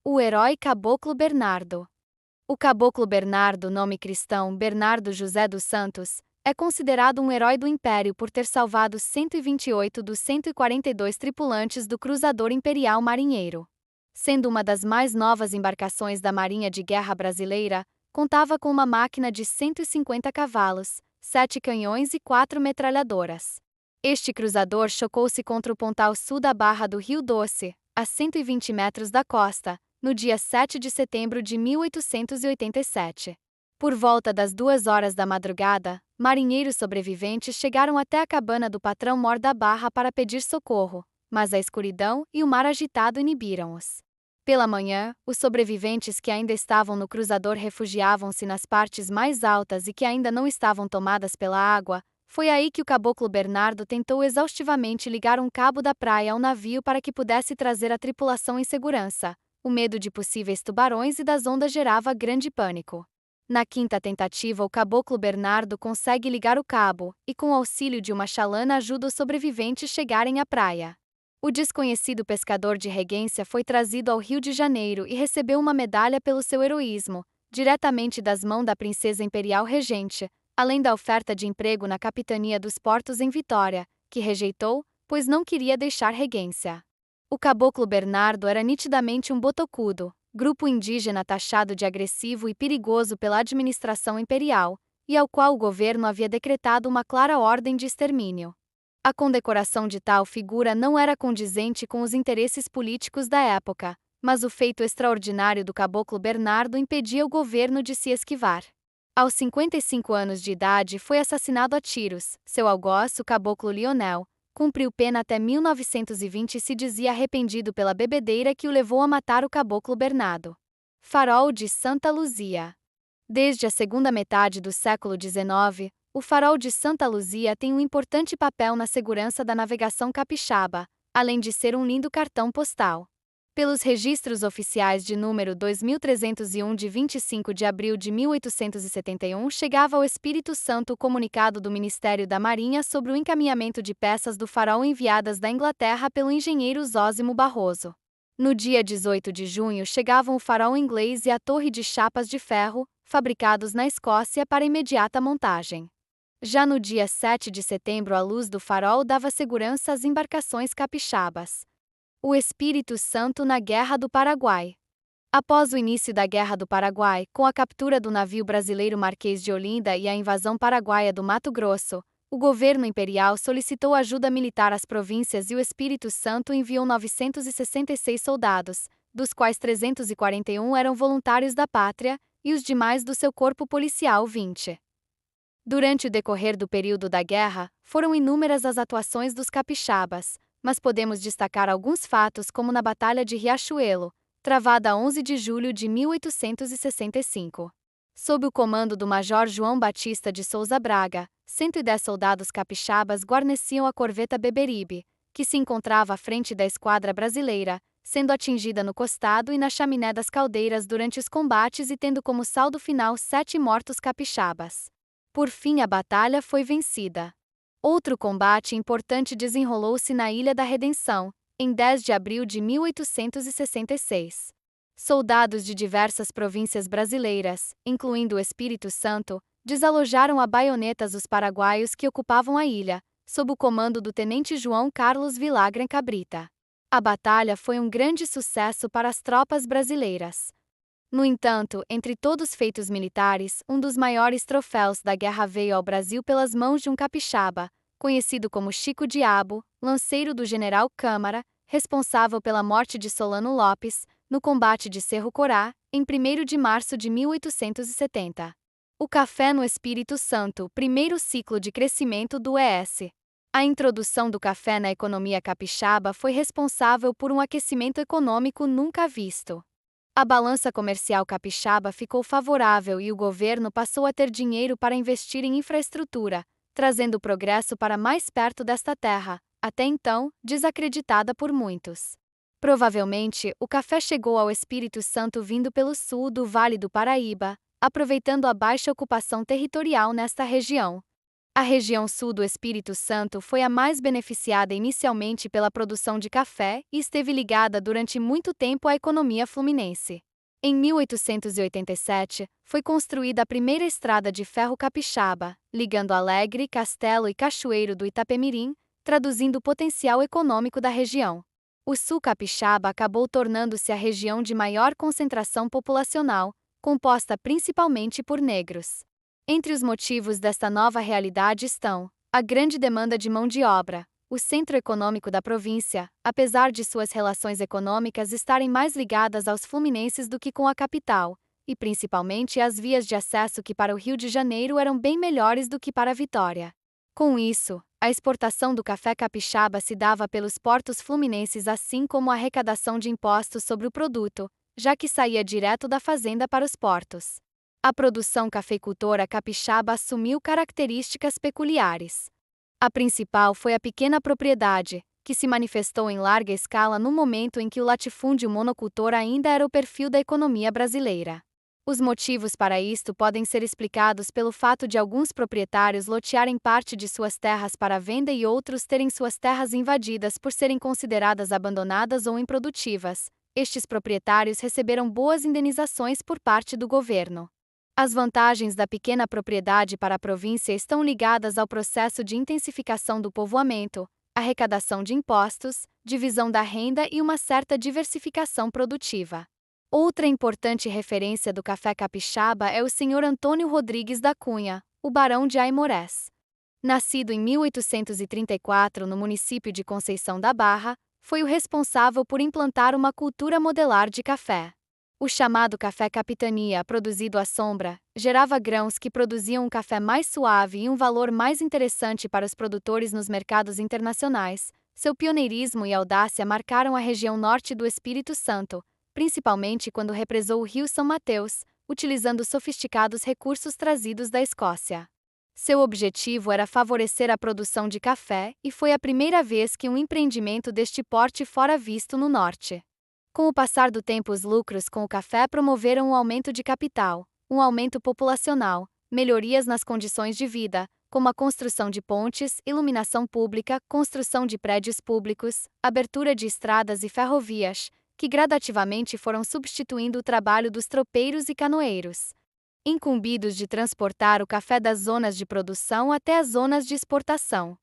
O herói Caboclo Bernardo. O Caboclo Bernardo, nome cristão Bernardo José dos Santos, é considerado um herói do Império por ter salvado 128 dos 142 tripulantes do cruzador imperial marinheiro. Sendo uma das mais novas embarcações da Marinha de Guerra brasileira, contava com uma máquina de 150 cavalos, 7 canhões e 4 metralhadoras. Este cruzador chocou-se contra o pontal sul da Barra do Rio Doce, a 120 metros da costa, no dia 7 de setembro de 1887. Por volta das 2 horas da madrugada, marinheiros sobreviventes chegaram até a cabana do patrão mor da Barra para pedir socorro, mas a escuridão e o mar agitado inibiram-os. Pela manhã, os sobreviventes que ainda estavam no cruzador refugiavam-se nas partes mais altas e que ainda não estavam tomadas pela água. Foi aí que o Caboclo Bernardo tentou exaustivamente ligar um cabo da praia ao navio para que pudesse trazer a tripulação em segurança. O medo de possíveis tubarões e das ondas gerava grande pânico. Na quinta tentativa, o Caboclo Bernardo consegue ligar o cabo e, com o auxílio de uma chalana, ajuda os sobreviventes a chegarem à praia. O desconhecido pescador de Regência foi trazido ao Rio de Janeiro e recebeu uma medalha pelo seu heroísmo, diretamente das mãos da princesa imperial regente, além da oferta de emprego na capitania dos portos em Vitória, que rejeitou, pois não queria deixar Regência. O Caboclo Bernardo era nitidamente um botocudo, grupo indígena taxado de agressivo e perigoso pela administração imperial, e ao qual o governo havia decretado uma clara ordem de extermínio. A condecoração de tal figura não era condizente com os interesses políticos da época, mas o feito extraordinário do Caboclo Bernardo impedia o governo de se esquivar. Aos 55 anos de idade foi assassinado a tiros. Seu algoz, o Caboclo Lionel, cumpriu pena até 1920 e se dizia arrependido pela bebedeira que o levou a matar o Caboclo Bernardo. Farol de Santa Luzia. Desde a segunda metade do século XIX, o Farol de Santa Luzia tem um importante papel na segurança da navegação capixaba, além de ser um lindo cartão postal. Pelos registros oficiais de número 2301 de 25 de abril de 1871, chegava ao Espírito Santo o comunicado do Ministério da Marinha sobre o encaminhamento de peças do farol enviadas da Inglaterra pelo engenheiro Zósimo Barroso. No dia 18 de junho chegavam o farol inglês e a torre de chapas de ferro, fabricados na Escócia para imediata montagem. Já no dia 7 de setembro, a luz do farol dava segurança às embarcações capixabas. O Espírito Santo na Guerra do Paraguai. Após o início da Guerra do Paraguai, com a captura do navio brasileiro Marquês de Olinda e a invasão paraguaia do Mato Grosso, o governo imperial solicitou ajuda militar às províncias e o Espírito Santo enviou 966 soldados, dos quais 341 eram voluntários da pátria, e os demais do seu corpo policial 20. Durante o decorrer do período da guerra, foram inúmeras as atuações dos capixabas, mas podemos destacar alguns fatos como na Batalha de Riachuelo, travada 11 de julho de 1865. Sob o comando do Major João Batista de Souza Braga, 110 soldados capixabas guarneciam a corveta Beberibe, que se encontrava à frente da esquadra brasileira, sendo atingida no costado e na chaminé das caldeiras durante os combates e tendo como saldo final 7 mortos capixabas. Por fim, a batalha foi vencida. Outro combate importante desenrolou-se na Ilha da Redenção, em 10 de abril de 1866. Soldados de diversas províncias brasileiras, incluindo o Espírito Santo, desalojaram a baionetas os paraguaios que ocupavam a ilha, sob o comando do tenente João Carlos Villagrán Cabrita. A batalha foi um grande sucesso para as tropas brasileiras. No entanto, entre todos os feitos militares, um dos maiores troféus da guerra veio ao Brasil pelas mãos de um capixaba, conhecido como Chico Diabo, lanceiro do general Câmara, responsável pela morte de Solano Lopes, no combate de Cerro Corá, em 1º de março de 1870. O café no Espírito Santo, primeiro ciclo de crescimento do ES. A introdução do café na economia capixaba foi responsável por um aquecimento econômico nunca visto. A balança comercial capixaba ficou favorável e o governo passou a ter dinheiro para investir em infraestrutura, trazendo progresso para mais perto desta terra, até então desacreditada por muitos. Provavelmente, o café chegou ao Espírito Santo vindo pelo sul do Vale do Paraíba, aproveitando a baixa ocupação territorial nesta região. A região sul do Espírito Santo foi a mais beneficiada inicialmente pela produção de café e esteve ligada durante muito tempo à economia fluminense. Em 1887, foi construída a primeira estrada de ferro capixaba, ligando Alegre, Castelo e Cachoeiro do Itapemirim, traduzindo o potencial econômico da região. O sul capixaba acabou tornando-se a região de maior concentração populacional, composta principalmente por negros. Entre os motivos desta nova realidade estão a grande demanda de mão de obra. O centro econômico da província, apesar de suas relações econômicas estarem mais ligadas aos fluminenses do que com a capital, e principalmente as vias de acesso que para o Rio de Janeiro eram bem melhores do que para Vitória. Com isso, a exportação do café capixaba se dava pelos portos fluminenses, assim como a arrecadação de impostos sobre o produto, já que saía direto da fazenda para os portos. A produção cafeicultora capixaba assumiu características peculiares. A principal foi a pequena propriedade, que se manifestou em larga escala no momento em que o latifúndio monocultor ainda era o perfil da economia brasileira. Os motivos para isto podem ser explicados pelo fato de alguns proprietários lotearem parte de suas terras para venda e outros terem suas terras invadidas por serem consideradas abandonadas ou improdutivas. Estes proprietários receberam boas indenizações por parte do governo. As vantagens da pequena propriedade para a província estão ligadas ao processo de intensificação do povoamento, arrecadação de impostos, divisão da renda e uma certa diversificação produtiva. Outra importante referência do café capixaba é o Sr. Antônio Rodrigues da Cunha, o Barão de Aimorés. Nascido em 1834 no município de Conceição da Barra, foi o responsável por implantar uma cultura modelar de café. O chamado café capitania, produzido à sombra, gerava grãos que produziam um café mais suave e um valor mais interessante para os produtores nos mercados internacionais. Seu pioneirismo e audácia marcaram a região norte do Espírito Santo, principalmente quando represou o Rio São Mateus, utilizando sofisticados recursos trazidos da Escócia. Seu objetivo era favorecer a produção de café e foi a primeira vez que um empreendimento deste porte fora visto no norte. Com o passar do tempo, os lucros com o café promoveram um aumento de capital, um aumento populacional, melhorias nas condições de vida, como a construção de pontes, iluminação pública, construção de prédios públicos, abertura de estradas e ferrovias, que gradativamente foram substituindo o trabalho dos tropeiros e canoeiros, incumbidos de transportar o café das zonas de produção até as zonas de exportação.